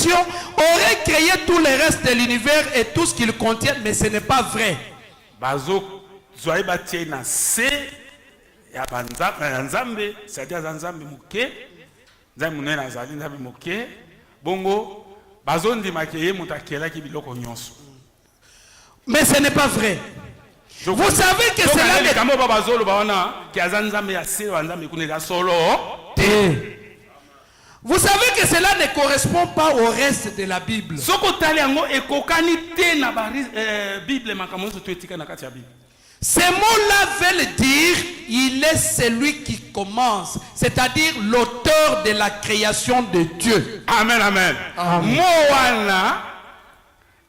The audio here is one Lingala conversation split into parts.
création aurait créé tout le reste de l'univers et tout ce qu'il contient, mais ce n'est pas vrai. Bazo zoai batie na se ya banzambe, c'est-à-dire nzambe muke, nzambe munene azali nzambe muke, bongo bazo ndimaki ye mutakela ki biloko nyonso. Mais ce n'est pas vrai. Vous savez que cela n'est Vous savez que cela ne correspond pas au reste de la Bible. Ces mots-là veulent dire il est celui qui commence, c'est-à-dire l'auteur de la création de Dieu. Amen, amen. Moana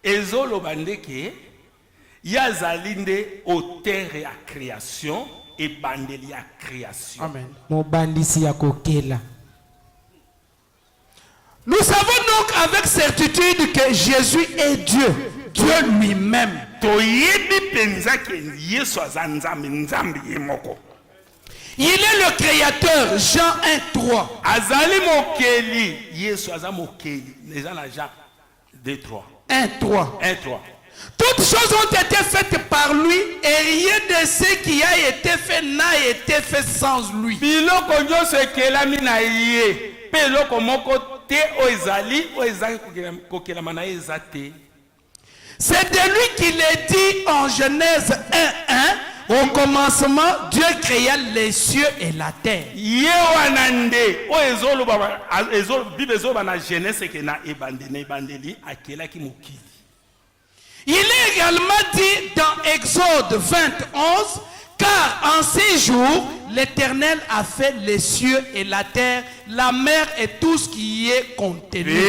ezolo bandeke yazalinde auteur ya création et bandeli ya création. Amen. Mobandisi ya kokela. Nous savons donc avec certitude que Jésus est Dieu, Dieu lui-même. Il est le créateur, Jean 1:3. Azali mokeli, Yesu azali mokeli, les gens la Jean 2:3. 1:3. 1:3. Toutes choses ont été faites par lui et rien de ce qui a été fait n'a été fait sans lui. Biloko nyonso ekelami na ye, pe eloko moko te oezali kokelama na ye eza te. C'est de lui qu'il est dit en Genèse 1:1. Au commencement, Dieu créa les cieux et la terre. Il est également dit dans Exode 20:11, car en ces jours, l'Éternel a fait les cieux et la terre, la mer et tout ce qui y est contenu.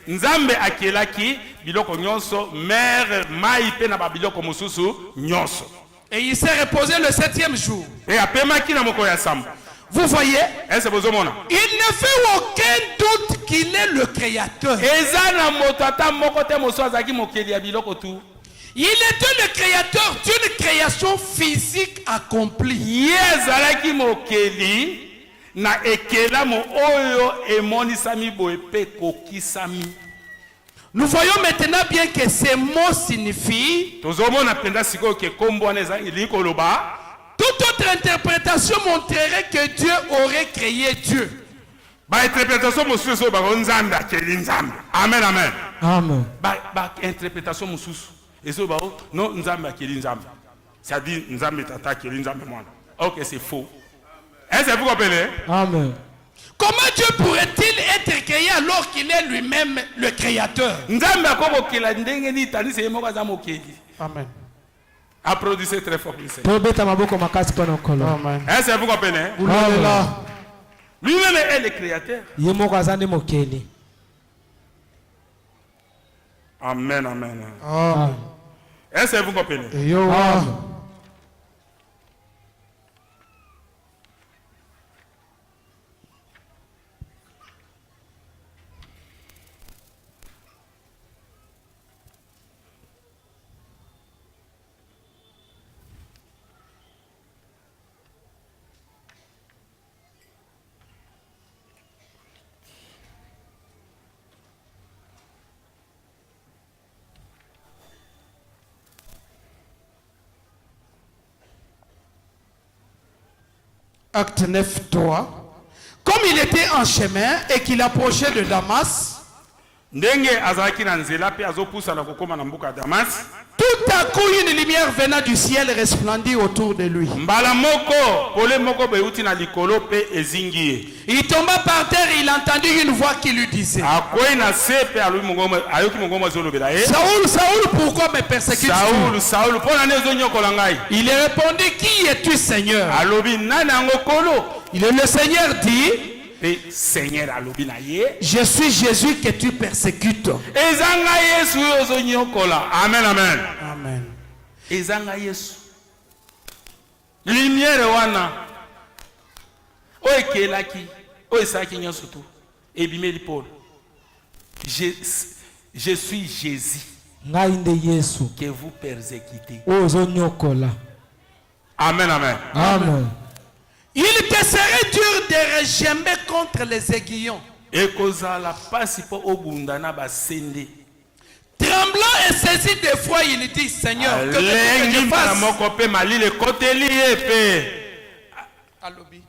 Nzambe akelaki biloko nyonso mer mai pe na biloko mususu nyonso. Et il s'est reposé le 7e jour. Et apemaki na moko ya samba. Vous voyez? Est-ce que vous mona? Il ne fait aucun doute qu'il est le créateur. Eza na motata moko te moso azaki mokeli ya biloko tu. Il était le créateur d'une création physique accomplie. Yezalaki mokeli na ekela mo oyo emonisami boepe kokisami. Nous voyons maintenant bien que ces mots signifient toute autre interprétation montrerait que Dieu aurait créé Dieu. Amen, amen. Amen. Interprétation non nzambe akeli nzambe. C'est-à-dire nzambe tata akeli nzambe mwana. OK, c'est faux. Est-ce que vous comprenez? Amen. Comment Dieu pourrait-il être créé alors qu'il est lui-même le créateur? Amen. Applaudissez très fort. Amen. Est-ce que vous comprenez? Lui-même est le créateur. Amen, amen. Amen. Est-ce que vous comprenez? Amen. Acte 9:3. Comme il était en chemin et qu'il approchait de Damas, tout à coup une lumière venant du ciel resplendit autour de lui. Il tomba par terre et il entendit une voix qui lui disait: Saoul, Saoul, pourquoi me persécutes-tu? Il répondit: Qui es-tu, Seigneur? Le Seigneur dit: Je suis Jésus que tu persécutes. Amen, amen. Amen. Lumière wana oekelaki oesaki nyoso tu ebimeli Paul. Je suis Jésus que vous persécutez. Amen, amen. Amen. Il te serait dur de regimber contre les aiguillons. ekozala pasi po obundana basende. Tremblant et saisi d'effroi, il dit, Seigneur, que veux-tu que Lengi je mbala fasse? moko pe malile koteli epe.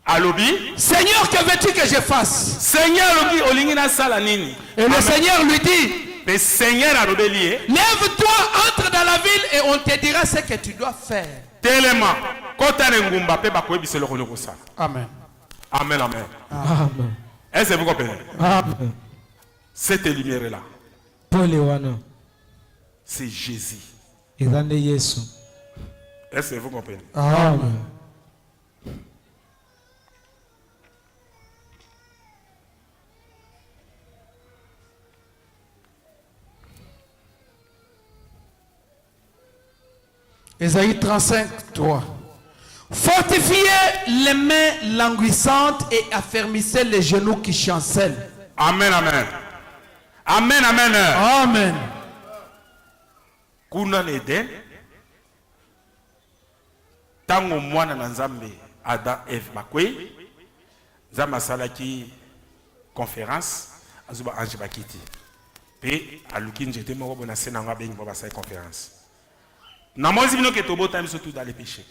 Alobi. Seigneur, que veux-tu que je fasse? Seigneur alobi olingi na sala nini? Et le Seigneur lui dit, Le Seigneur alobeli e. lève-toi, entre dans la ville et on te dira ce que tu dois faire. Telema kota na ngumba pe bakoyebisa eloko nini okosala. Amen. Amen, amen. Amen. Est-ce que vous comprenez? Amen. Cette lumière-là, Pole wana. c'est Jésus. Ezande Yesu. Est-ce que vous comprenez? Amen. Ésaïe 35, 3. Fortifiez les mains languissantes et affermissez les genoux qui chancellent. Amen, amen. Amen, amen. Amen. Kuna n'Eden, tango mwana na Nzambe Adam Eve bakwe, Nzambe asalaki conférence, azuba ange bakiti. Pe aluki njete moko bona sena nga bengi baba sa conférence. Na mozi bino ke tobota miso tout dans les péchés.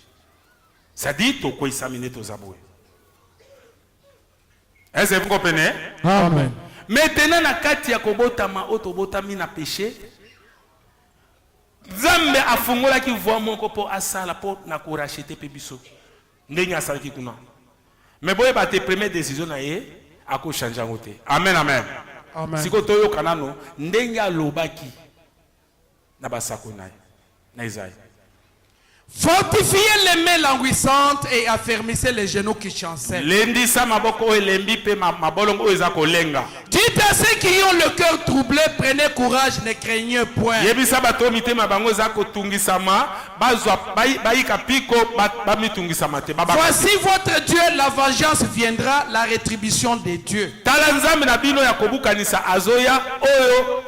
Ça dit to ko isamine to zaboué. Est-ce que vous comprenez? Amen. Maintenant na kati ya kobotama otobotami na péché. Nzambe afungolaki voie moko po asala po na ko racheter pe biso. Ndenge asalaki kuna. Mais boye ba te première décision na ye ako changer ngote. Amen, amen. Amen. Siko toyo kanano ndenge alobaki na basako na ye. Na Isaïe. Fortifiez les mains languissantes et affermissez les genoux qui chancellent. Lendi sa maboko elembi pe mabolongo eza kolenga. Dites à ceux qui ont le cœur troublé, prenez courage, ne craignez point. Yebisa bato mitema bango za kotungisama bazwa bayika piko ba mitungisama te baba. Voici votre Dieu, la vengeance viendra, la rétribution des dieux. Tala nzambe na bino ya kobukanisa azoya oyo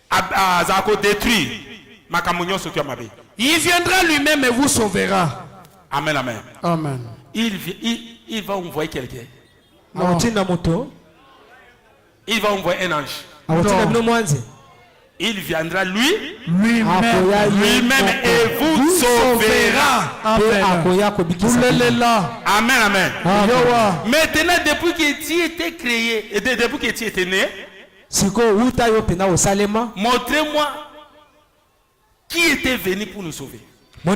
azako détruire makambo nyonso tu mabe. Il viendra lui-même et vous sauvera. Amen, amen. Amen. Il va envoyer quelqu'un. Amutinda moto. Il va envoyer un ange. Amutinda bino mwanzi. Il viendra Lui-même lui-même et vous sauvera. Amen. Amen, amen. Amen. Maintenant, depuis que tu étais créé, et depuis que tu étais né, montrez-moi qui était venu pour nous sauver. Il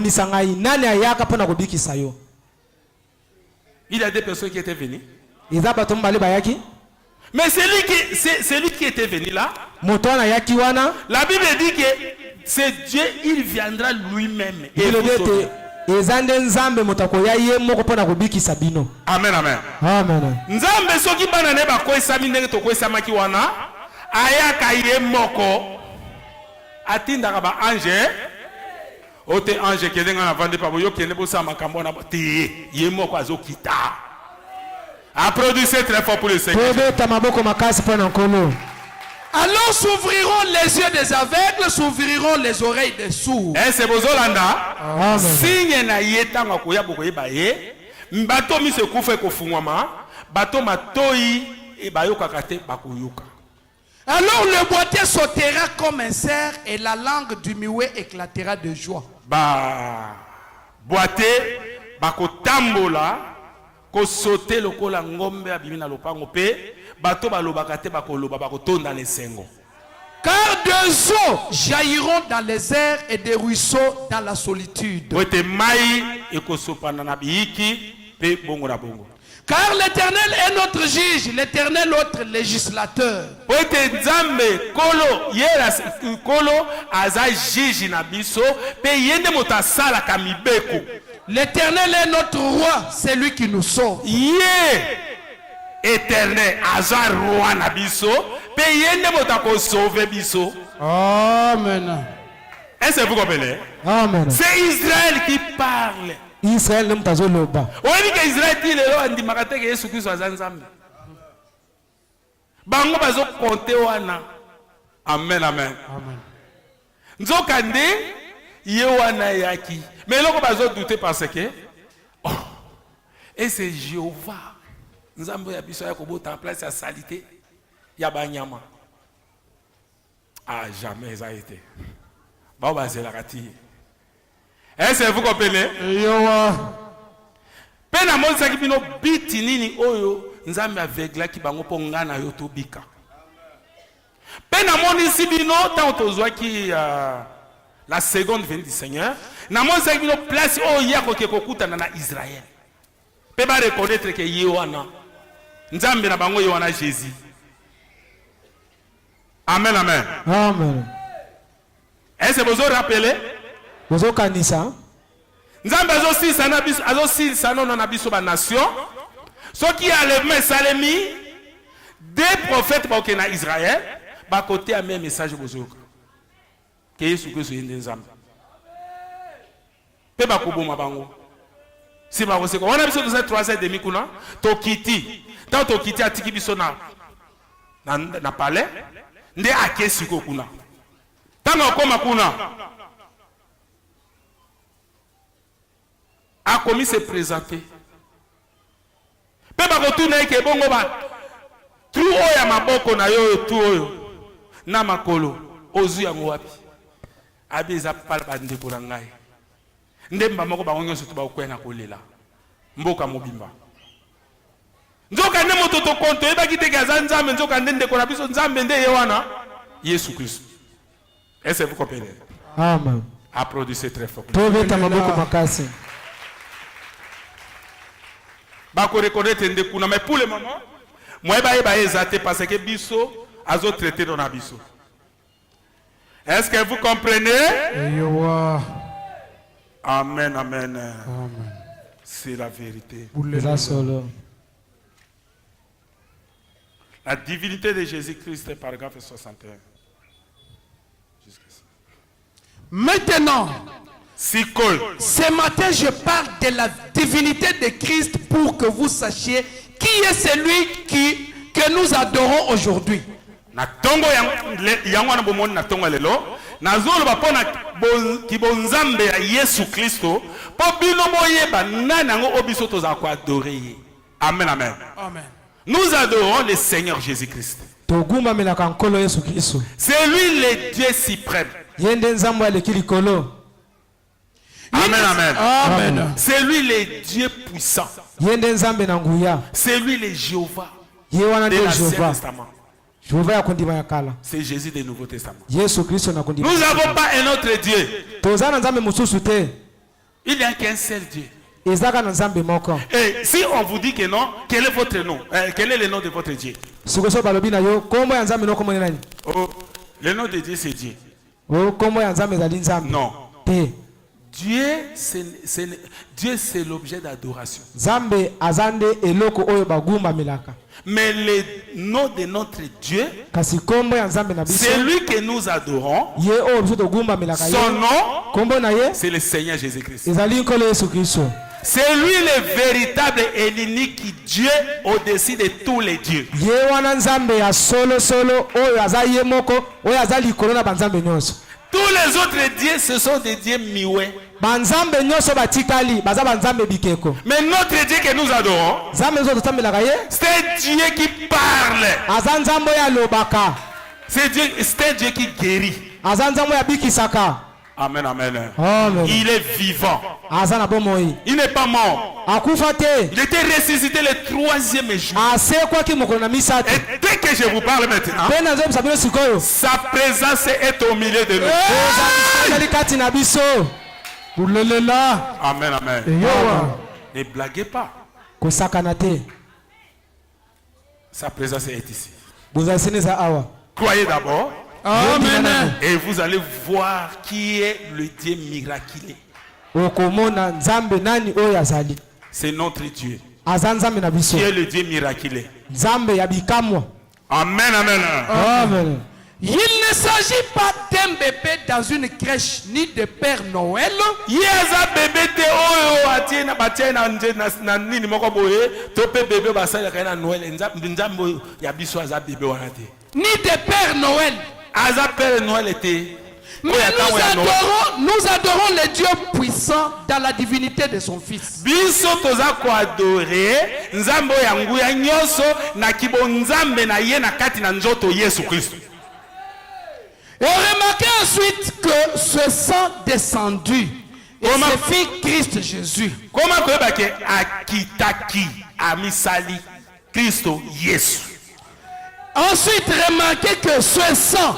y a des personnes qui étaient venues. Mais celui qui était venu là, la Bible dit que c'est Dieu, il viendra lui-même. Et vous sauver. Amen, amen. Nzambe soki bana ne ba koesami ndenge to koesamaki wana ayaka ye moko atindaka ba ange ote ange kezenga na vande pa boyo kende bosa makambo na te ye moko azokita. Applaudissez très fort pour le Seigneur. Alors s'ouvriront les yeux des aveugles, s'ouvriront les oreilles des sourds. Eh c'est bozolanda. Signe na yetanga koya bokoyeba ye. Mbato mi se kufa kofungwama, bato matoi e bayoka kate bakoyoka. Alors le boîtier sautera comme un cerf et la langue du muet éclatera de joie. Ba boîtier bakotambola ko sauter lokola ngombe abimina lopango pe bato balobaka te bakoloba bakotonda lesengo. Car deux eaux jailliront dans les airs et des ruisseaux dans la solitude. Wete mai ekosopana na biiki pe bongo na bongo. Car l'Éternel est notre juge, l'Éternel notre législateur. Wete nzambe kolo yera kolo aza juge na biso pe yende motasala kamibeko. L'Éternel est notre roi, c'est lui qui nous sauve. Éternel aza roi na biso pe yende motako sauver biso. Amen. Est-ce que vous comprenez? Amen. C'est Israël qui parle. Israël nem tazoloba. Oyebi ke Israël ti lelo andimaka te ke Yesu Kristo aza nzambe. Bango bazo konte wana. Amen, amen. Amen. Nzoka nde ye wana yaki. Mais loko bazo douter parce que et c'est Jéhovah nzambe ya biso ya kobota en place ya salité ya banyama. Ah, jamais ça a été. Bah, c'est la ratie. Est-ce que vous comprenez? Pena monza ki bino biti nini oyo nzambe avegla ki bango po ngana yo to bika. Pena moni si bino tant tozwa ki la seconde venue du Seigneur, na monza ki bino place oyo ya ko ke kokutana na Israël. Pe ba reconnaître que Yohana nzambe na bango Yohana Jésus. Amen, amen. Amen. Est-ce que vous vous rappelez? Vous avez kanisa. Nzambe azosi sana na biso ba nation. Ce qui a le salemi des prophètes ba na Israël, ba côté a même message bozoka. Que Yesu Kristo yende nzambe. Pe ba koboma bango. Si ba koseko, on a biso de 3h30 kuna, to kiti. Tant to kiti atiki biso na palais. Nde akesi ko kuna. Tango koma kuna. A commis se présenter. Pe ba ko tuna ke bongo ba. Trou oya maboko na yo tu oyo. Na makolo ozu ya ngwapi. Abiza pal bande ko na ngai. Nde mba moko ba onyoso to ba okwena kolela. Mboka mobimba. Nzoka nde moto to konto eba kiteke za nzambe nzoka nde ndeko na biso nzambe nde ye wana Yesu Kristo. Est-ce que vous comprenez? Amen. Applaudissez très fort. Toveta maboko makasi. Ba ko reconnaître nde kuna mais pour le moment moi ba eba ezate parce que biso azo traiter dans abiso. Est-ce que vous comprenez? Amen, amen. Amen. C'est la vérité. La divinité de Jésus-Christ, paragraphe 61. Maintenant, ce matin, je parle de la divinité de Christ pour que vous sachiez qui est celui que nous adorons aujourd'hui. Amen, amen. Amen. Nous adorons le Seigneur Jésus-Christ. C'est lui le Dieu suprême. Amen, amen. Amen. C'est lui le Dieu puissant. C'est lui le Jéhovah de l'Ancien Testament. C'est Jésus du Nouveau Testament. Nous n'avons pas un autre Dieu. Il n'y a qu'un seul Dieu. Et si on vous dit que non, quel est votre nom? Quel est le nom de votre Dieu? Oh, le nom de Dieu c'est Dieu. Non. Dieu c'est l'objet d'adoration. Mais le nom de notre Dieu, c'est lui que nous adorons. Son nom, c'est le Seigneur Jésus-Christ. C'est lui le véritable et l'unique Dieu au-dessus de tous les dieux. Tous les autres dieux, ce sont des dieux miwé. Mais notre Dieu que nous adorons, c'est un Dieu qui parle. C'est un Dieu qui guérit. Amen, amen. Amen. Il est vivant. Il n'est pas mort. Il était ressuscité le 3e jour. Et dès que je vous parle maintenant, sa présence est au milieu de nous. Amen, amen. Ne blaguez pas. Sa présence est ici. Croyez d'abord. Amen. Et vous allez voir qui est le Dieu miraculeux. C'est notre Dieu. Qui est le Dieu miraculeux. Amen, amen. Amen. Il ne s'agit pas d'un bébé dans une crèche ni de Père Noël. Ni de Père Noël. Père Noël était. Mais nous adorons le Dieu puissant dans la divinité de son Fils. Biso toza ko adorer nzambe ya nguya nyonso na kibonzambe na ye na kati na nzoto Yesu Kristo. Et remarquez ensuite que ce sang descendu et ce fit Christ Jésus. Comment koyeba ke akitaki amisali Kristo Yesu. Ensuite, remarquez que ce sang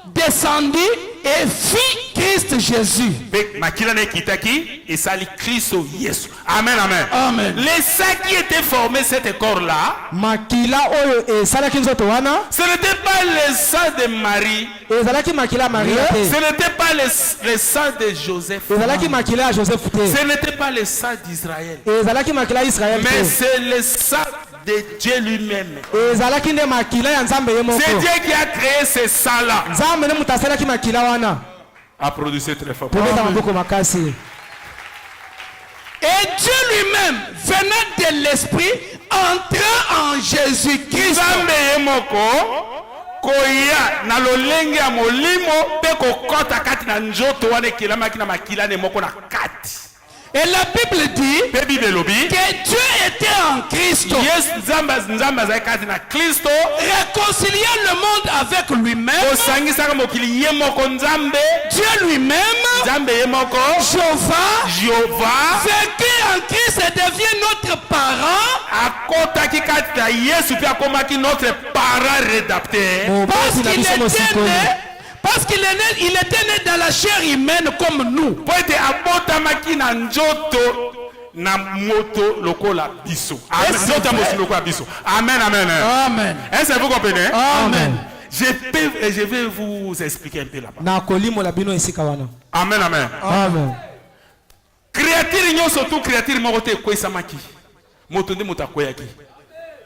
descendu et fit Christ Jésus. Makila ne kitaki et sali Kristo Yesu. Amen, amen. Amen. Les saints qui étaient formés cet corps-là, makila oyo ezalaki nzoto wana ce n'était pas le sang de Marie, ezalaki makila Maria te, ce n'était pas le sang de Joseph, ezalaki makila ya Joseph te, ce n'était pas le sang d'Israël, ezalaki makila ya Israël mais te, c'est le sang de Dieu lui-même. ezalaki nde makila ya Nzambe ye moko. C'est Dieu qui a créé ce sang-là. Nzambe ne mutu asalaki makila wana. A produit très fort. Tobeta maboko makasi. Et Dieu lui-même, venant de l'Esprit, entra en Jésus-Christ. Nzambe ye moko koya na lolenge ya molimo pe kokota kati na njoto wana ekelamaki na makila ne moko na kati. Et la Bible dit Pe Bible lobi que Dieu était en Christ, yes nzambe azali kati na Kristo réconciliant le monde avec lui-même. osangisaka mokili ye moko nzambe Dieu lui-même, nzambe ye moko Jéhovah, vécu en Christ et devient notre parent. akotaki kati na Yesu pe akomaki notre parent rédapteur Parce qu'il était né dans la chair humaine comme nous. po ete abotamaki na njoto na moto lokola biso. Amen. Nzoto ya moto lokola biso. Amen, amen. Amen. Est-ce que vous comprenez? Amen. Je vais vous expliquer un peu là-bas. Na kolimo la bino esika wana. Amen, amen. Amen. Créature nyonso tu créature moko te ekwesamaki. Moto nde moto akweyaki.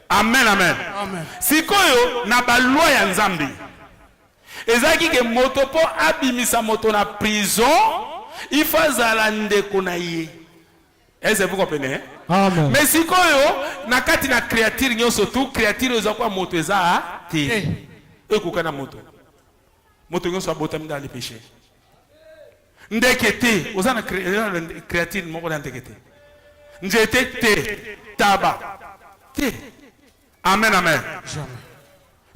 Amen, amen. Amen. Sikoyo na balwa ya Nzambe. Ezaki ke moto po abimisa moto na prison, il faut azala ndeko na ye. Est-ce que vous comprenez? Amen. Mais sikoyo na kati na créature nyonso tu créature eza kwa moto eza te. Ekukana moto. Moto nyonso abotami dans le péché. Ndeke te, oza na créature moko na ndeke te. Nzete te, taba te. Amen, amen. Jamais.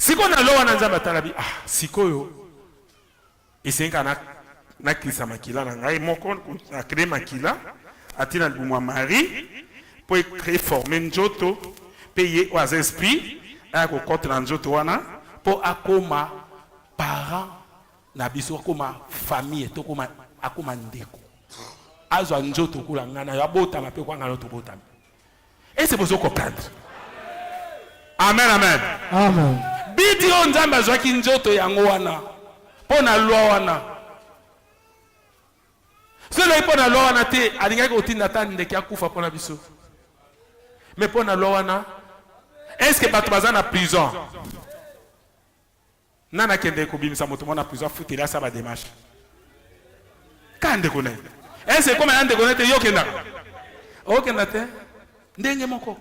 Siko na lowa na Nzambe talabi sikoyo esenga na kisa makila na ngai moko na créer makila atina bumwa Marie pour créer former njoto payer aux esprits ako kote na njoto wana pour akoma parent na biso akoma famille to koma akoma ndeko azwa njoto kula ngana ya bota mape kwa ngalo to bota. Et c'est pour ça qu'on comprendre. Amen, amen. Amen. Bidi o Nzambe azwaki njoto yango wana pona lwa wana. Solo pona lwa wana te alingaki kotinda ta ndeke akufa pona biso. Mais pona lwa wana est-ce que bato baza na prison? Nana kende kobimisa moto mona prison futela sa ba démarche. Kande kone. Est-ce que comme ande kone te yokenda? Okenda te ndenge moko.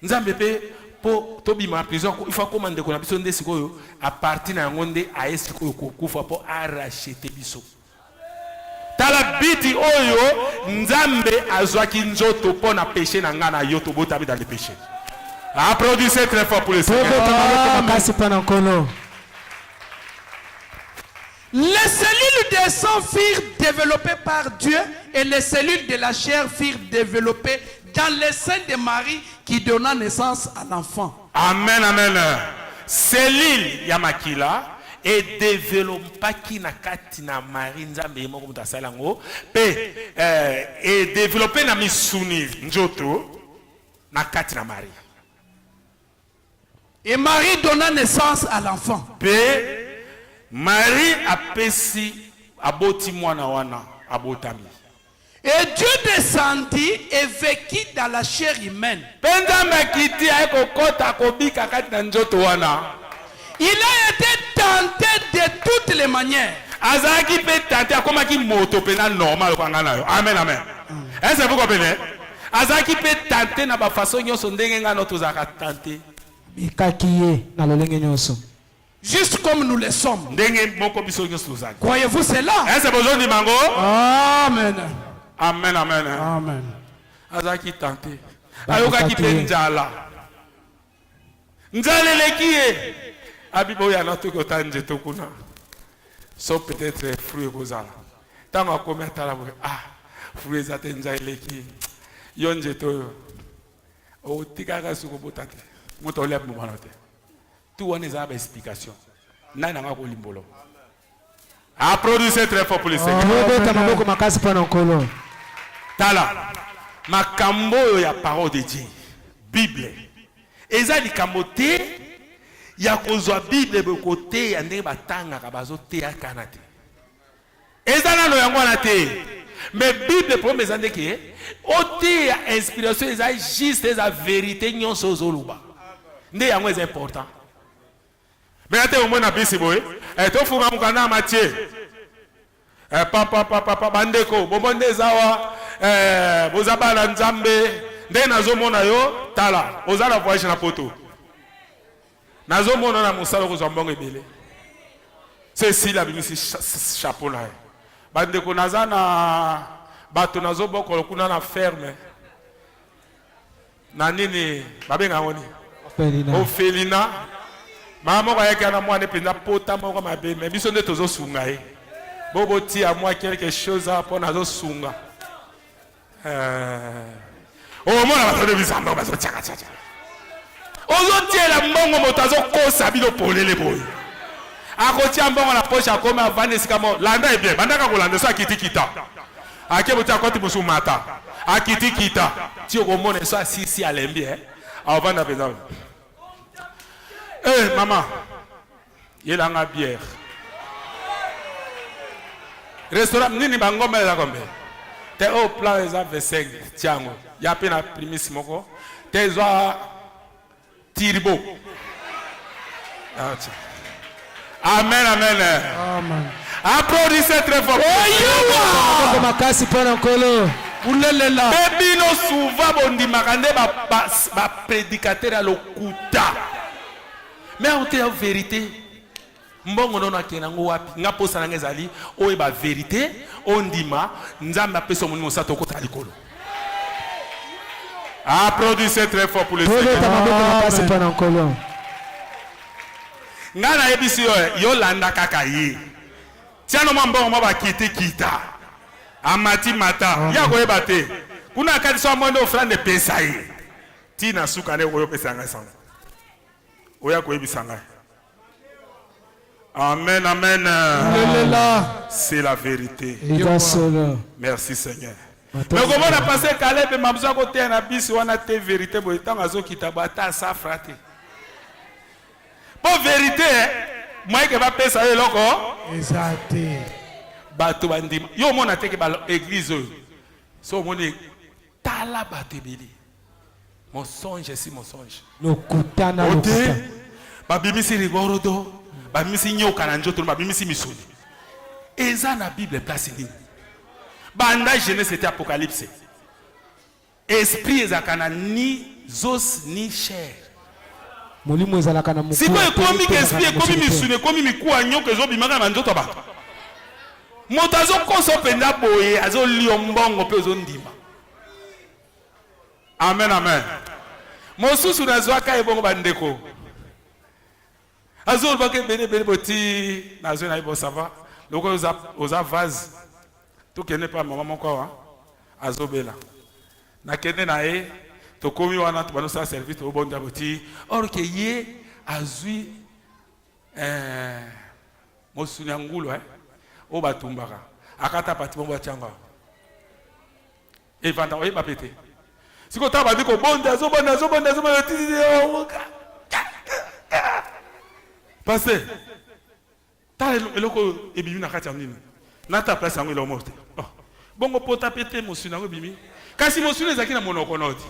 Nzambe pe po tobima prison il faut commander ko na biso nde sikoyo a partir na ngonde a esiko ko kufa po a racheter biso. Tala biti oyo Nzambe azwaki njoto po na péché na ngana yoto bota dans le péché. Applaudissez très fort pour le Seigneur. Les cellules de sang furent développées par Dieu et les cellules de la chair furent développées dans le sein de Marie qui donna naissance à l'enfant. Amen, amen. Cellule ya makila et développaki na kati na Marie Nzambe moko mutasalango pe et développé na misuni njoto na kati na Marie. Et Marie donna naissance à l'enfant. Pe Marie apesi aboti mwana wana abotami. Et Dieu descendit et vécut dans la chair humaine. Il a été tenté de toutes les manières. Amen, amen. Est-ce que vous comprenez? Azaki peut tenter na ba façon nyonso ndenge ngano tozaka tenter. Ikakiye na lolenge nyonso. Juste comme nous le sommes. ndenge moko biso nyonso tozali. Croyez-vous cela? Est-ce besoin de mango? Amen. Amen, amen. Amen. Azaki tenté. Ayokaki pe njala. Njala eleki ye. Abibo ya na toko tanje tokuna. So peut-être fruit kozala. Tango akomi atala boye. Ah, fruit ezate njala eleki. Yo njeto yo. O tikaka suko botate. Moto olia mbumana te. Tout on a une explication. Nana nga kolimbolo. Applaudissez très fort pour le Seigneur. Tala. Makambo ya parole de Dieu. Bible. Eza likambo te ya kozwa Bible be côté ya ndenge batanga ka bazote ya kanate. Eza na lo yango na te. Mais Bible pour mes andeke ote ya inspiration eza juste eza vérité nyonso zoluba. Nde yango eza important. Mais ate au moins na bisi boy to funga mukana matie papa bandeko bomonde zawa bozabala nzambe nde nazomona yo tala ozala voyage na poto nazomona na musala kozwa mbongo ebele c'est si la bimisi chapeau na bandeko nazana bato nazobokolo kuna na ferme na nini babenga ngoni Ophelina. Maman va y aller à moi, ne peut pas porter mon ma bébé, mais bisous de tous aux sungai. Bobo ti à moi quelque chose à pour nos sunga. Oh mon la de bizarre, on va se tchaka tchaka. Aujourd'hui la mongo motazo ko sabilo polé les boy. A côté en bon la poche à comme avant escamo. Landa est bien, banda ka kolanda ça kiti kita. A ke bota côté musu mata. A kiti kita. Ti o mone ça si à l'embi hein. Avant na pédale. Eh, maman, il a une bière. Restaurant, nini bangombe la gombe. Te au plan les aveseg, tiango. Ya peine à primis moko. Te zoa tirbo. Amen, amen. Amen. Applaudissez très fort. Bébino souvent bondi makande ba prédicateur à l'okuta. Mais on te la vérité. Mbongo non akenango wapi nga posa na ngezali o ba vérité ondima nzamba peso monimo sato ko talikolo. Applaudissez très fort pour le Seigneur. Nga na ebisi yo landa kaka ye. Tiano mbongo mo ba kiti kita. Amati mata ya ko ebate. Kuna kadi so mondo frande pesa ye. Tina suka ne ko yo pesa nga sanga. Oya ko ebisa nga. Amen, amen. C'est la vérité. Merci Seigneur. Mais comment on a passé Caleb et Mamza côté en abis on a été vérité pour tant azo kitabata sa fraté. Pour vérité, moi que va payer ça loko. Exact. Bato bandim. Yo mon a te que église. So mon tala batebili. Mon songe c'est mon songe. Lokutana lokutana. Babimisi rigorodo. Babimisi nyoka na njoto babimisi misuni. Eza na Bible place nini? Banda Genèse c'était Apocalypse. Esprit ezakana ni zos ni chair. Molimo ezalaka na muku. Siko ekomi esprit ekomi misuni ekomi mikuwa nyoka ezobimaka na njoto ba. Moto azokoso penda boye azolio mbongo pe ozondima. Amen, amen. Mosusu nazwaka ebongo bandeko. Azol bake bene boti nazo na ibo sava. Loko oza vase. To kene pa mama moko wa azobela. Na kene na e to komi wana to bano sa service to bonda boti or ke ye azui mosuni ngulu o batumbaka. Akata pati bomba changa. E vanda o ba pete. Siko taba diko bonda azobonda Pasteur, t'as le loco et bimi na kati amnini. Na ta place ango ilo morte. Bongo pota pété monsieur na bimi. Kasi monsieur ezaki na monoko noti.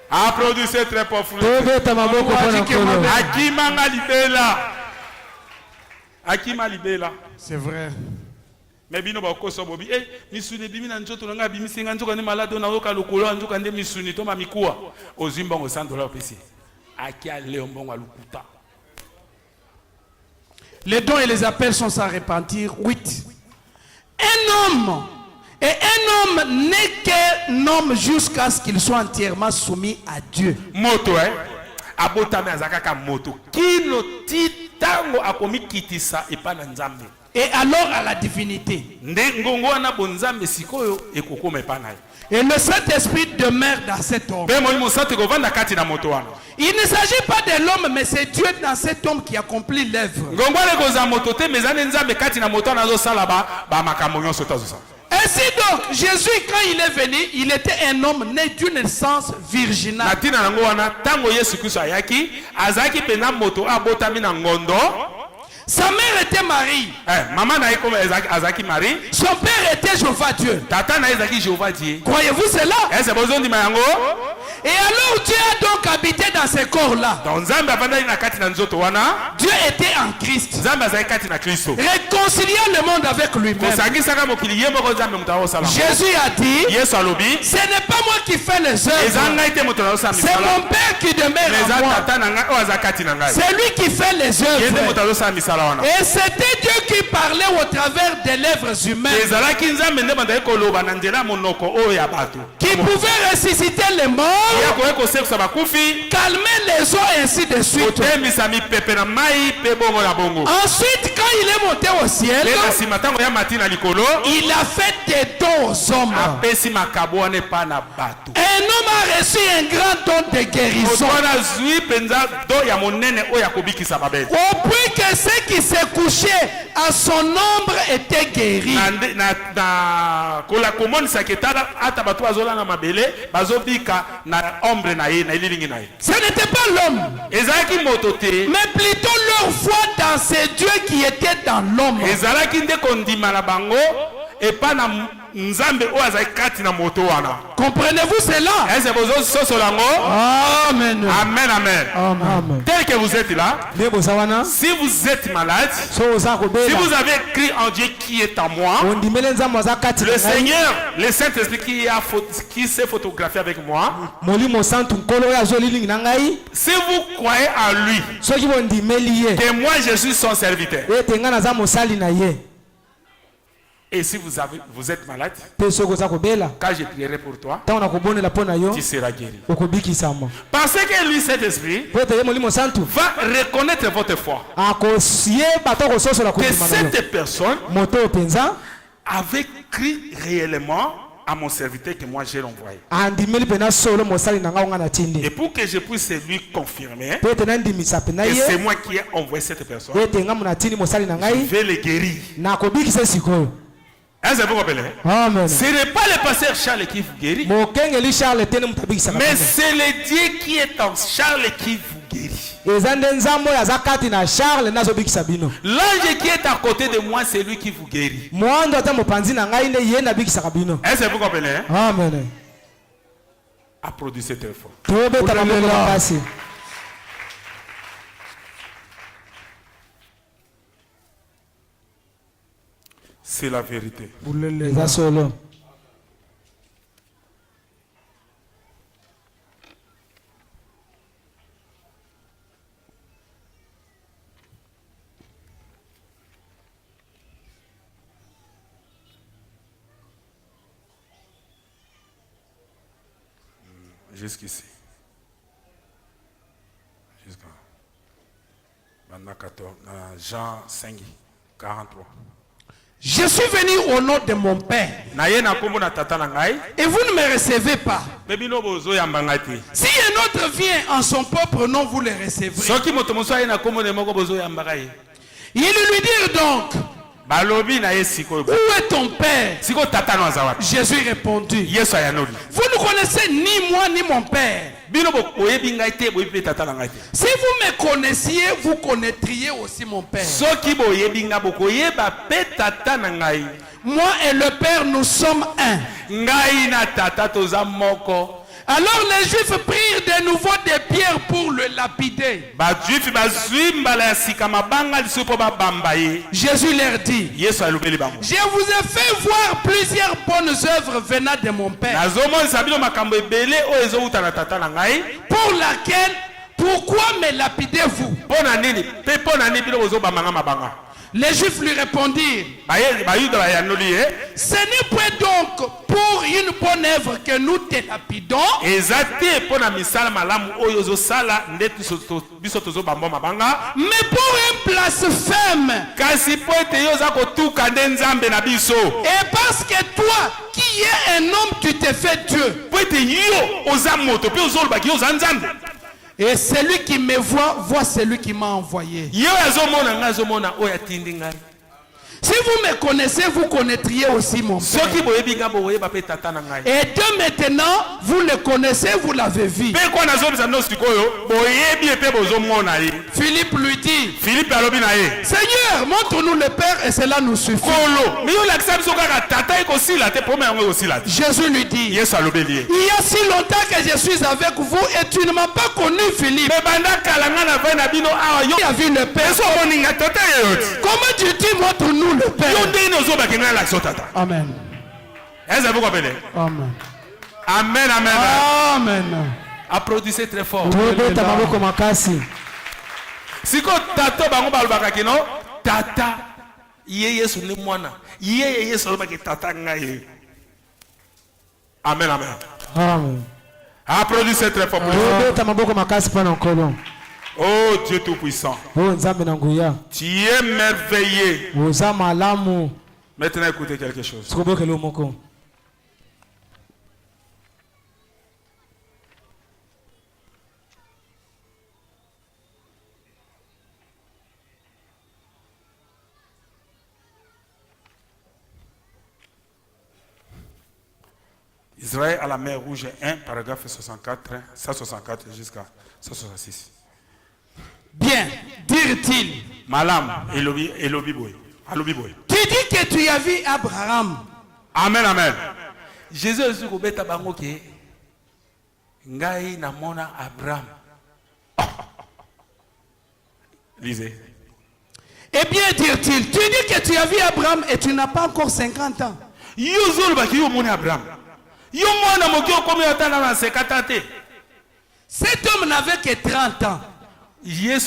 Applaudissez très fort. Akima libela. Akima libela. C'est vrai. Mais bino ba koso bobi misuni bimi na njoto nga bimi singa njoka ni malade na oka lokolo njoka nde misuni to mamikuwa. Ozimbongo $100 pesi. Akia leo mbongo alukuta. Les dons et les appels sont sans repentir. 8. Un homme n'est qu'un homme jusqu'à ce qu'il soit entièrement soumis à Dieu. Moto, abotame azakaka moto. Kino titango akomi kitisa epana nzambe. Et alors à la divinité. Ndengongo wana bonzambe sikoyo ekokoma epana. Et le Saint-Esprit demeure dans cet homme. Il ne s'agit pas de l'homme, mais c'est Dieu dans cet homme qui accomplit l'œuvre. Ainsi donc, Jésus, quand il est venu, il était un homme né d'une naissance virginale. Sa mère était Marie. Son père était Jéhovah Dieu. Croyez-vous cela? Et alors Dieu a donc habité dans ce corps-là. Dieu était en Christ. Réconciliant le monde avec lui-même. Jésus a dit, ce n'est pas moi qui fais les œuvres. C'est mon Père qui demeure en moi. C'est lui qui fait les œuvres. Et c'était Dieu qui parlait au travers des lèvres humaines. Qui pouvait ressusciter les morts, calmer les eaux et ainsi de suite. Ensuite, quand il est monté au ciel, il a fait des dons aux hommes. Un homme a reçu un grand don de guérison. Au point que ceux qui se couchaient à son ombre étaient guéris. Ce n'était pas l'homme, mais plutôt leur foi dans ce Dieu qui était dans l'homme. Comprenez-vous cela? Amen. Amen, amen. Amen. Tel que vous êtes là, si vous êtes malade, si vous avez écrit en Dieu qui est en moi, le Seigneur, le Saint-Esprit qui s'est photographié avec moi, si vous croyez en lui, que moi je suis son serviteur, et si vous êtes malade, quand je prierai pour toi, tu seras guéri. Parce que lui, cet esprit, va reconnaître votre foi. Que cette personne avait cru réellement à mon serviteur que moi j'ai envoyé. Et pour que je puisse lui confirmer que c'est moi qui ai envoyé cette personne, je vais le guérir. Amen. Ce n'est pas le pasteur Charles qui vous guérit, mais c'est le Dieu qui est en Charles qui vous guérit. L'ange qui est à côté de moi, c'est lui qui vous guérit. Est-ce que vous comprenez? Amen. Applaudissez très fort. C'est la vérité. Jusqu'ici. Jusqu'à Jean 5, 43. Je suis venu au nom de mon Père. Et vous ne me recevez pas. Si un autre vient en son propre nom, vous le recevrez. Il lui dit donc, où est ton Père? Jésus répondit, vous ne connaissez ni moi ni mon Père. Si vous me connaissiez, vous connaîtriez aussi mon Père. Moi et le Père, nous sommes un. Alors les Juifs prirent de nouveau des pierres pour le lapider. Jésus leur dit, je vous ai fait voir plusieurs bonnes œuvres venant de mon Père, pourquoi me lapidez-vous? Les Juifs lui répondirent, ce n'est pas donc pour une bonne œuvre que nous te lapidons, mais pour un blasphème. Et parce que toi, qui es un homme, tu te fais Dieu. Et celui qui me voit celui qui m'a envoyé. Si vous me connaissez, vous connaîtriez aussi mon Père. Et de maintenant, vous le connaissez, vous l'avez vu. Philippe lui dit, Seigneur, montre-nous le Père et cela nous suffit. Jésus lui dit, il y a si longtemps que je suis avec vous et tu ne m'as pas connu, Philippe. Tu as vu le Père. Comment tu dis, montre-nous le Père? Amen. Amen. Amen, amen. Amen. Applaudissez très fort. Siko tato bango balobaka kino tata ye Yesu ne mwana ye Yesu alobaki tata ngai. Amen, amen. Amen. Applaudissez très fort. Oh Dieu tout-puissant. Tu es merveilleux. Maintenant écoutez quelque chose. Israël à la mer Rouge 1, paragraphe 164 jusqu'à 166. Bien, dire-t-il. Malam, Elobi boy. Tu dis que tu as vu Abraham. Amen, amen. Jésus est sur le bêta bangoke. Ngai namona Abraham. Lisez. Eh bien, dire-t-il, tu dis que tu as vu Abraham et tu n'as pas encore 50 ans. Yozol baki yo moni Abraham. Yo mona mokio komi otana na 50 ans. Cet homme n'avait que 30 ans. Il était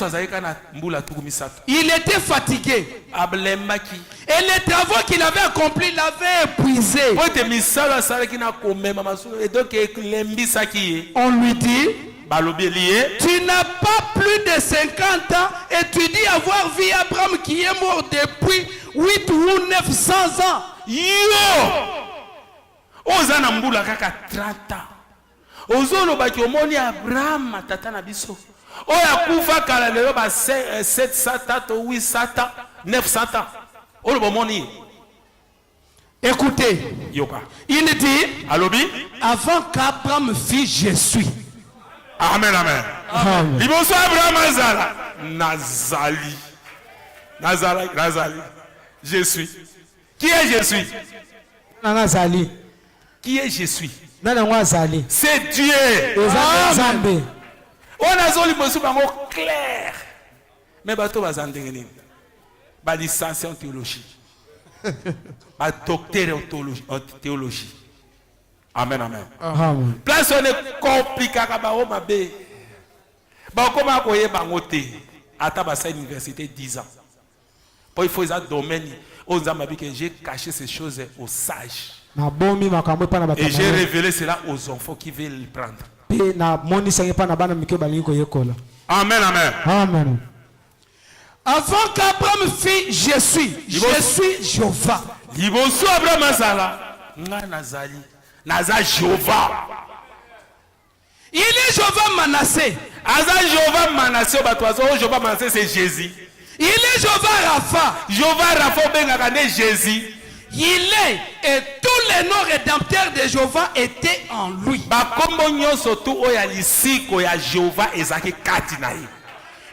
fatigué. Et les travaux qu'il avait accomplis l'avaient épuisé. On lui dit, tu n'as pas plus de 50 ans et tu dis avoir vu Abraham qui est mort depuis 8 ou 900 ans. Ozana mbula kaka 30 ans. Ozolo baki omoni Abraham tata na biso. Oya kufa kala lelo ba 700 ans, 800 ans, 900 ans. Olo bomoni. Écoutez. Yoka. Il dit, Alobi, avant qu'Abraham fît je suis. Amen, amen. Amen. Liboso Abraham azala Nazali. Je suis. Qui est je suis? Nazali. Qui est je suis? C'est Dieu. Amen. On a zoli mosu bango clair. Mais bato bazandenge nini? Ba licencié en théologie. Ba docteur en théologie. Amen, amen. Amen. Place on est compliqué ka ba o mabe. Ba koma ko ye bango te. Ata ba sa université 10 ans. Pour il faut ça domaine. On a dit que j'ai caché ces choses aux sages. Et j'ai révélé cela aux enfants qui veulent le prendre. Amen, amen. Amen. Avant qu'Abraham fît je suis Jéhovah. Liboso Abraham azala nga nazali naza Jéhovah. Il est Jéhovah Manassé. Aza Jéhovah Manassé batwazo Jéhovah Manassé c'est Jésus. Il est Jéhovah Rapha. Jéhovah Rapha bengaka Jésus. Il est et tous les noms rédempteurs de Jéhovah étaient en lui.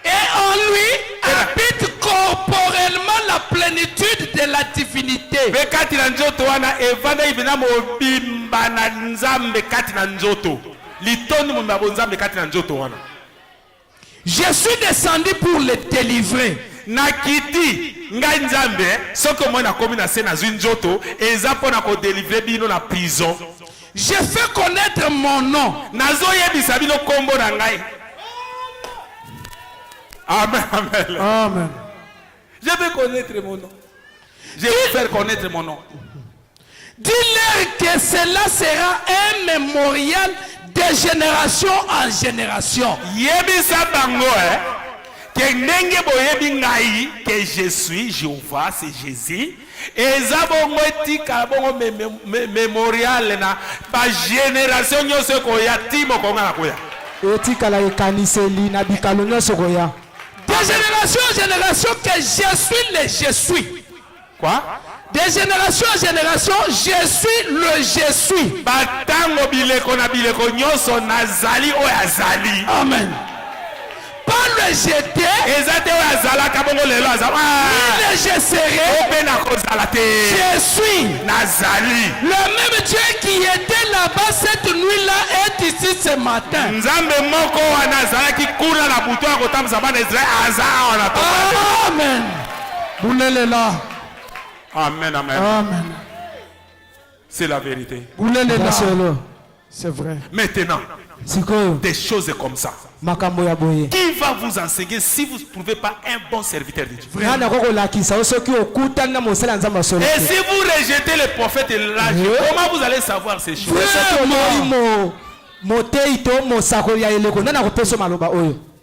Et en lui habite corporellement la plénitude de la divinité. Je suis descendu pour le délivrer. Nakiti ngai nzambe soko moi na komi na se na zinjoto eza pona ko délivrer bino na prison. Je fais connaître mon nom. Nazo yebisa bino kombo na ngai. Amen, amen. Amen. Je veux connaître mon nom. Je veux faire connaître mon nom. Dis-leur que cela sera un mémorial de génération en génération. Yebisa bango que ndenge boyebi ngai que je suis Jéhovah, c'est Jésus. Et zabongo etika bongo mémorial na ba génération nyonso ko ya timo ko ngana ko ya. Etika la ekaniseli na bikalo nyonso ko ya. De génération en génération que je suis. Quoi? De génération en génération, je suis le je suis. Batango bileko na bileko nyonso nazali o azali. Amen. Pas le jeter. Ezate o azala kabongo lelo azala. Ni le je serai. Je suis. Nazali. Le même Dieu qui était là-bas cette nuit-là est ici ce matin. Nzambe moko wa nazalaki kuna na buto ya kotambusa bana Israël azala wana to. Amen. Boulelela. Amen, amen. Amen. C'est la vérité. Boulelela. C'est vrai. Maintenant, des choses comme ça. Qui va vous enseigner si vous ne trouvez pas un bon serviteur de Dieu? Et si vous rejetez les prophètes et l'âge, comment vous allez savoir ces choses?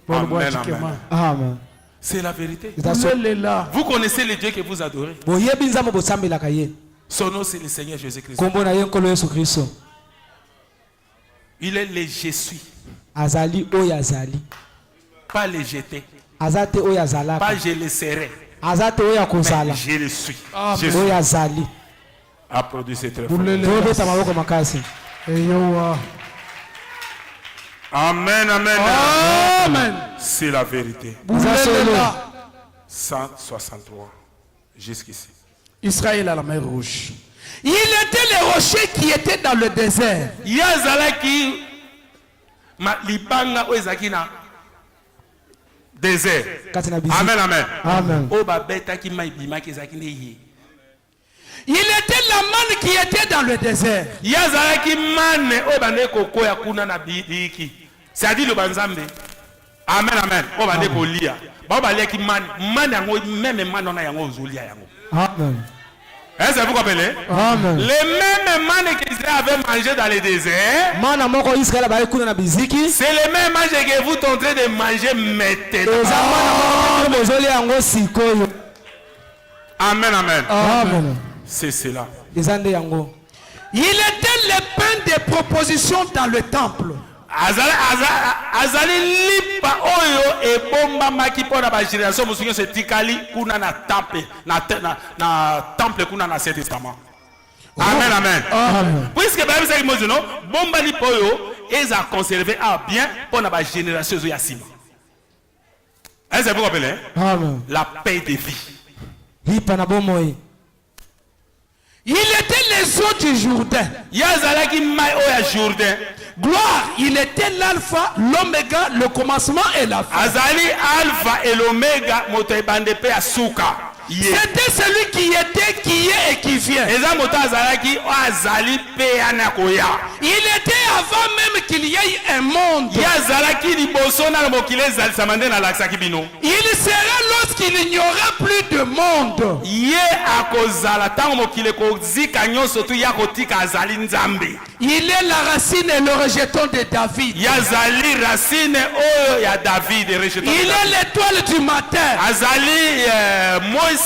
Amen, amen. C'est la vérité. Vous connaissez le Dieu que vous adorez. Son nom, c'est le Seigneur Jésus-Christ. Il est le je suis. Azali oyazali. Pas le jeter. Azate oyazala. Pas je le serai. Azate oyakozala. Je le suis. Je suis. Oyazali. Applaudissez très fort. Amen, amen. Amen. C'est la vérité. 163. Jusqu'ici. Israël à la mer Rouge. Il était le rocher qui était dans le désert. Yazalaki libanga oezakina désert. Amen, amen. Amen. Il était la manne qui était dans le désert. Yazalaki manne obane koko ya kuna na biki. C'est-à-dire le banzambe. Amen, amen. Obane kolia. Ba ba liaki manne yango même manne na yango zolia yango. Amen. Est-ce que vous comprenez? Amen. Les mêmes mannes qu'Israël avait mangé dans le désert, c'est les mêmes mannes que vous êtes en train de manger maintenant. Amen, amen. Amen. C'est cela. Il était le pain des propositions dans le temple. Azali lipa oyo e bomba maki pona ba génération musunyo se tikali kuna na temple na temple kuna na Ancien Testament. Amen, amen. Puisque Bible dit que non bomba lipa oyo est à conserver à bien pona ba génération zo yasima. Est-ce que vous comprenez? La paix de vie. Lipa na bomoy. Il était les eaux du Jourdain. Yazalaki mai oya Jourdain. Gloire, il était l'alpha, l'oméga, le commencement et la fin. Azali alpha et l'oméga motoibande pe asuka. C'était celui qui était, qui est et qui vient. Il était avant même qu'il y ait un monde. Il sera lorsqu'il n'y aura plus de monde. Il est la racine et le rejeton de David. Il est l'étoile du matin.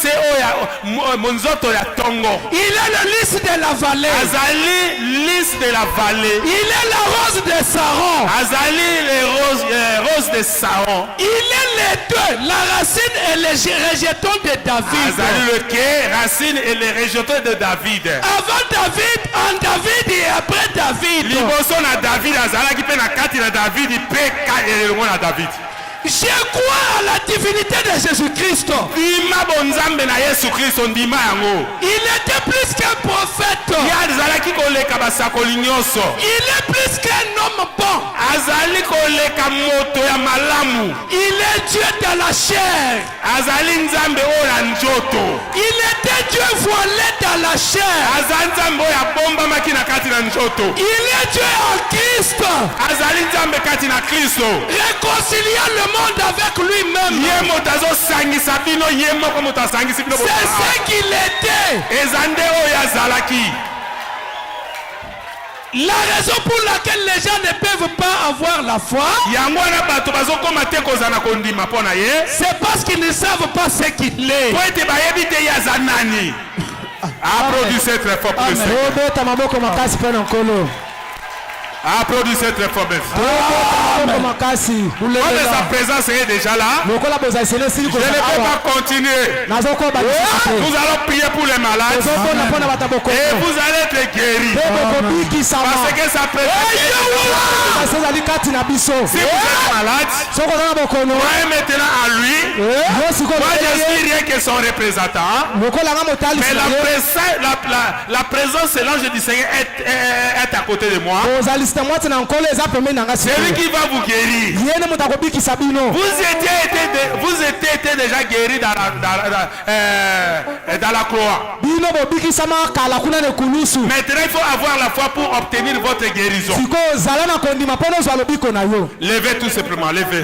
Il est le lys de la vallée. Il est la rose de Saron. Il est les deux, la racine et le rejeton de David. Avant David, en David et après David. Je crois à la divinité de Jésus-Christ. Il était plus qu'un prophète. Il est plus qu'un homme bon. Il est Dieu dans la chair. Il était Dieu voilé dans la chair. Il est Dieu en Christ. Réconciliant le monde avec lui-même. C'est ce qu'il était. La raison pour laquelle les gens ne peuvent pas avoir la foi, c'est parce qu'ils ne savent pas ce qu'il est. Applaudissez très fort pour le Seigneur. Applaudissez très fort. Sa présence est déjà là. Je ne peux pas continuer. Nous allons prier pour les malades. Et vous allez être guéris. Parce que sa présence est déjà là. Si vous êtes malade, croyez maintenant à lui. Moi je suis rien que son représentant. Mais la présence de l'ange du Seigneur est à côté de moi. C'est lui qui va vous guérir. Vous étiez déjà guéri dans la croix. Maintenant il faut avoir la foi pour obtenir votre guérison. Levez tout simplement, levez.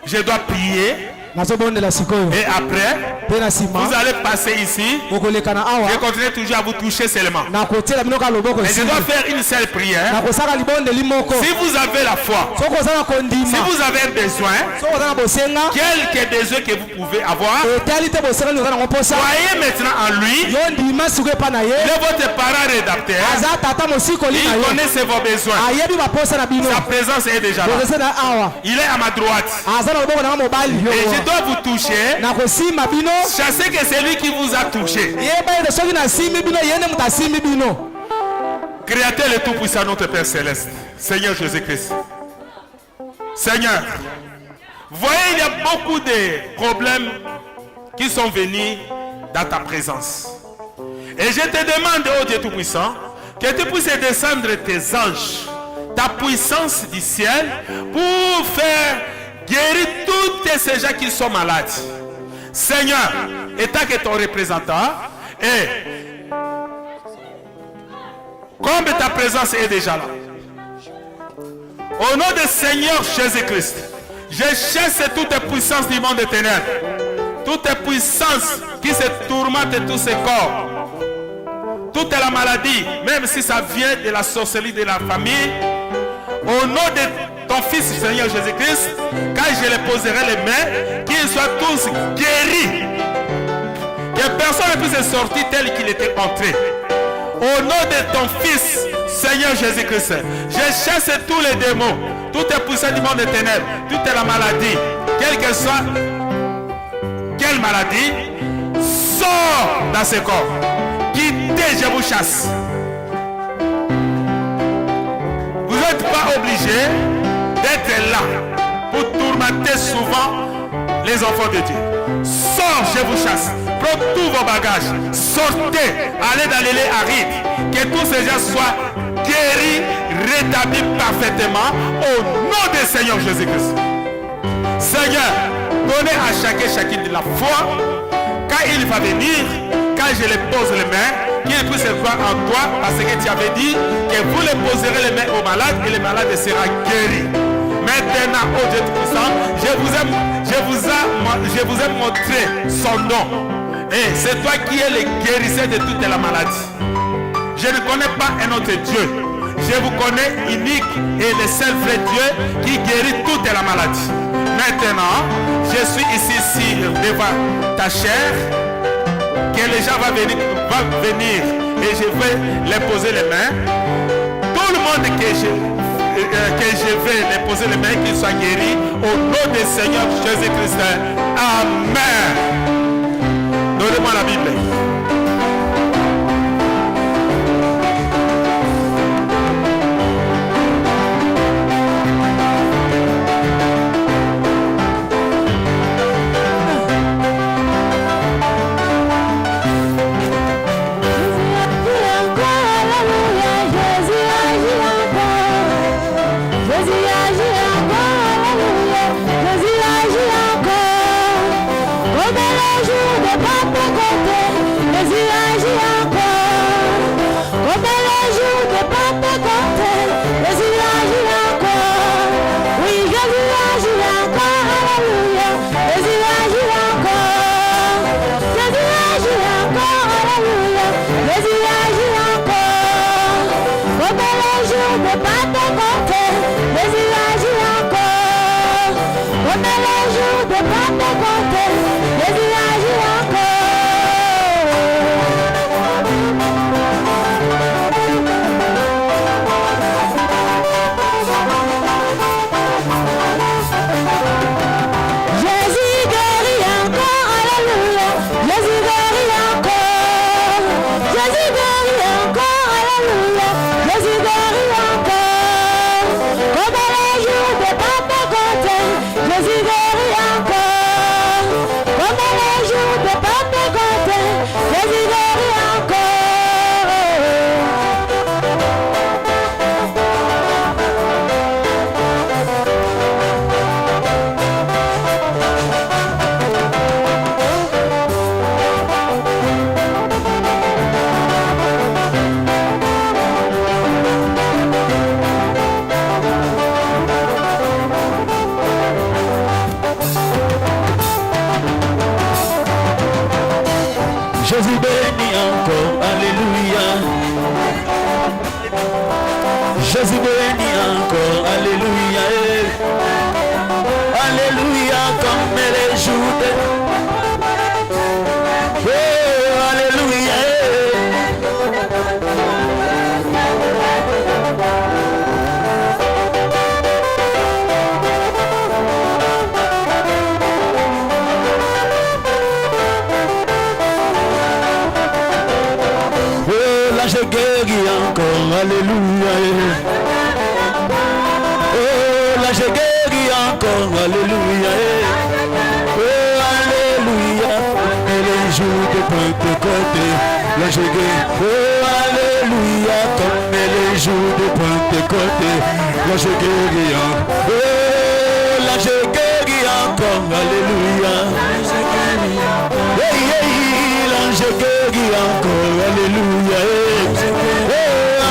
Je dois prier. Et après, vous allez passer ici. Je continue toujours à vous toucher seulement. Et je dois faire une seule prière. Si vous avez la foi, si vous avez un besoin, quelque besoin que vous pouvez avoir, croyez maintenant en lui. Il est votre parent rédacteur. Il connaît vos besoins. Sa présence est déjà là. Il est à ma droite. Et je dois vous toucher. Chassez que c'est lui qui vous a touché. Créateur le Tout-Puissant, notre Père Céleste, Seigneur Jésus-Christ. Seigneur, voyez, il y a beaucoup de problèmes qui sont venus dans ta présence. Et je te demande, oh Dieu Tout-Puissant, que tu puisses descendre tes anges, ta puissance du ciel, pour faire guérir tous ces gens qui sont malades. Seigneur, étant que ton représentant, et comme ta présence est déjà là, au nom du Seigneur Jésus-Christ, je chasse toutes les puissances du monde des ténèbres, toutes les puissances qui se tourmentent tous ces corps, toute la maladie, même si ça vient de la sorcellerie de la famille, au nom de ton Fils Seigneur Jésus-Christ, quand je les poserai les mains, qu'ils soient tous guéris, que personne ne puisse sortir tel qu'il était entré. Au nom de ton Fils Seigneur Jésus-Christ, je chasse tous les démons, toutes les puissances du monde des ténèbres, toute la maladie, quelle que soit, quelle maladie, sors dans ce corps. Quittez, je vous chasse. Vous n'êtes pas obligé d'être là pour tourmenter souvent les enfants de Dieu. Sors, je vous chasse. Prenez tous vos bagages. Sortez, allez dans les lieux arides. Que tous ces gens soient guéris, rétablis parfaitement au nom du Seigneur Jésus-Christ. Seigneur, donnez à chacune de la foi. Quand il va venir, quand je les pose les mains, qu'il puisse croire en toi, parce que tu avais dit que vous les poserez les mains aux malades et les malades seront guéris. Maintenant, oh Dieu Tout-Puissant, je vous ai montré son nom. Et c'est toi qui es le guérisseur de toute la maladie. Je ne connais pas un autre Dieu. Je vous connais unique et le seul vrai Dieu qui guérit toute la maladie. Maintenant, je suis ici devant ta chair, que les gens vont venir et je vais les poser les mains. Tout le monde que je vais les poser les mains, qu'ils soient guéris au nom du Seigneur Jésus-Christ. Amen. Donnez-moi la Bible. Comme le jour de Pentecôte, Jésus béni encore, alléluia. Alléluia comme les jours de... Oh, alléluia. Oh, là je guéris encore, alléluia. Oh, là je guéris encore, alléluia. Oh, alléluia. Et les jours de Pentecôte, là je guéris. Oh, alléluia. Comme les jours de Pentecôte, là je guéris encore. Oh, là je guéris encore, alléluia. Hey, hey, là je guéris encore, alléluia. Oh,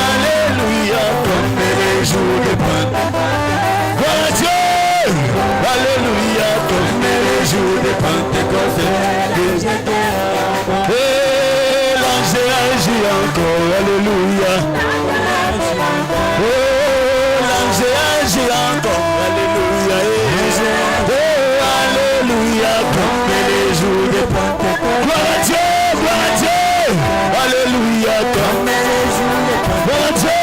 alléluia. Comme les jours de Pentecôte. Gloire à Dieu. Alléluia. Comme les jours de Pentecôte. Et l'ange agit encore, alléluia. Oh, l'ange agit encore, alléluia. Oh, alléluia, comme les jours de Pentecôte. Gloire à Dieu, gloire à Dieu. Alléluia, comme les jours de Pentecôte. Gloire à Dieu.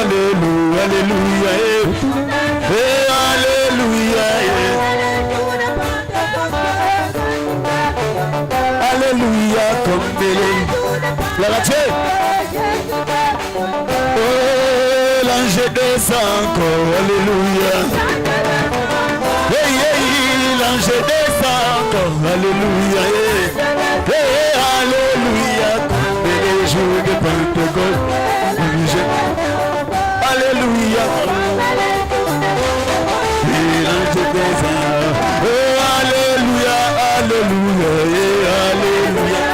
Alléluia, alléluia, alléluia, alléluia, alléluia, comme Bélé, la raté. Oh, l'ange descend encore, alléluia. Hey, hey, l'ange descend encore, alléluia. Hey, alléluia, comme les jours de Pentecôte. Alléluia. Et l'ange descend. Oh, alléluia, alléluia, alléluia.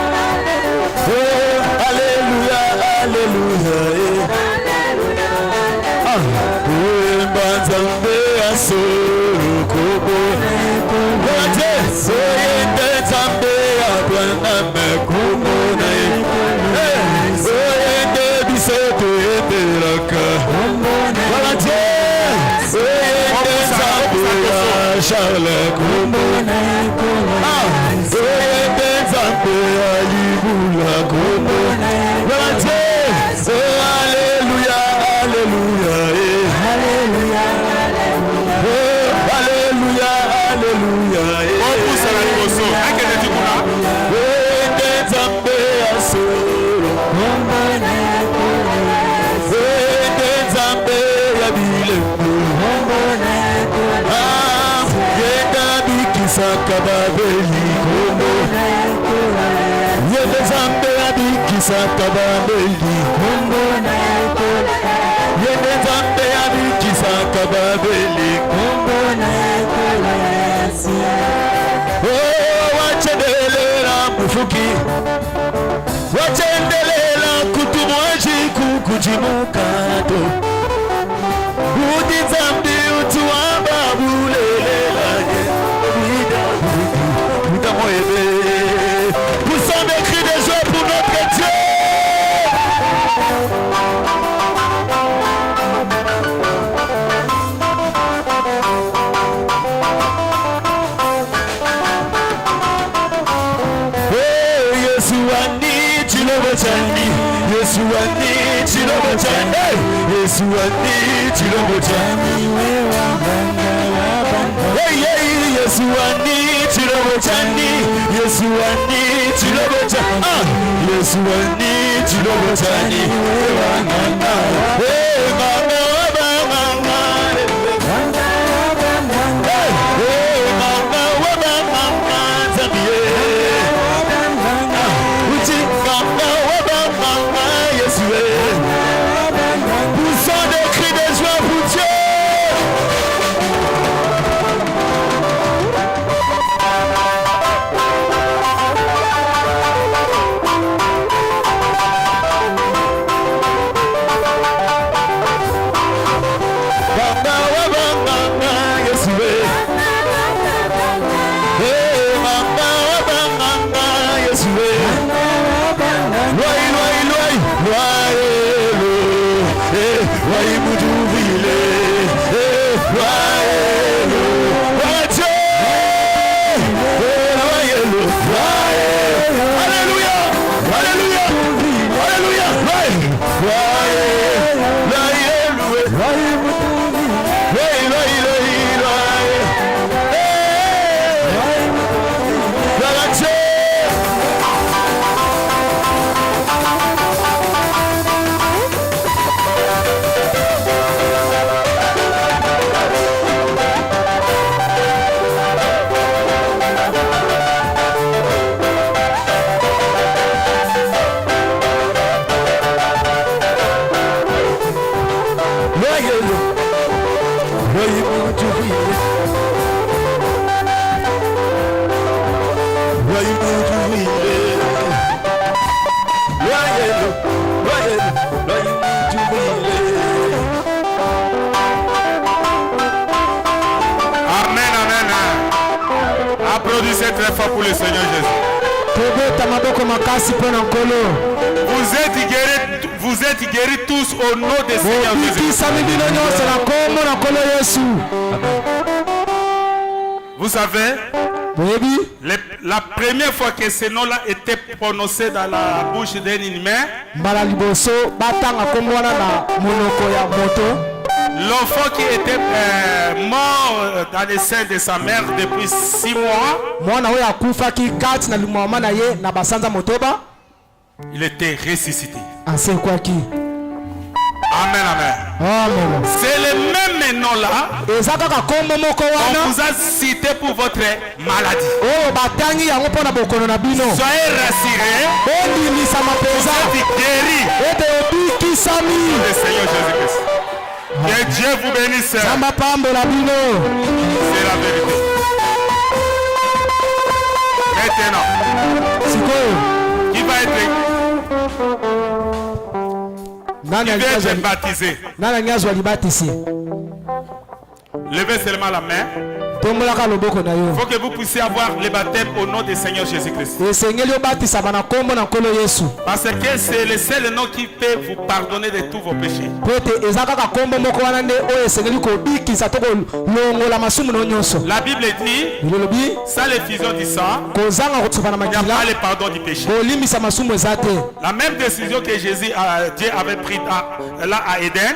Oh, alléluia, alléluia. Ah, oh, Banzambe asoro kobo. Wate, soyende zambe abwana mekubo na e. Soyende biseto eberaka. Wate, soyende zambe ya Charles kobo na e. Ah, soyende zambe ya Libula kobo na e. Wate, alléluia, alléluia, alléluia, alléluia, alléluia. On pousse à la grosso. Qu'est-ce que tu vois? Wachendelela kutumwaji kukujimukato Udizambi utuamba bulelelage Vida moebe Nous sommes écrits des joies pour notre Dieu. Yesu ani chilobo chani Yesu ani chilobo chani Yesu ani chilobo chani Yesu ani chilobo chani Yesu ani chilobo chani mama Amen, amen. Applaudissez très fort pour le Seigneur Jésus. Vous êtes guéris tous au nom du Seigneur Jésus. Vous savez, la première fois que ce nom-là était prononcé dans la bouche d'un humain, l'enfant qui était mort dans le sein de sa mère depuis 6 mois, il était ressuscité. Amen, amen. C'est le même nom-là qu'on vous a cité pour votre maladie. Soyez rassurés. Vous êtes guéris. Le Seigneur Jésus-Christ. Que Dieu vous bénisse. C'est la vérité. Maintenant, qui va être baptisé? Levez seulement la main. Il faut que vous puissiez avoir le baptême au nom du Seigneur Jésus-Christ. Parce que c'est le seul nom qui peut vous pardonner de tous vos péchés. La Bible dit, sans l'effusion du sang, il n'y a pas le pardon du péché. La même décision que Dieu avait prise là à Éden,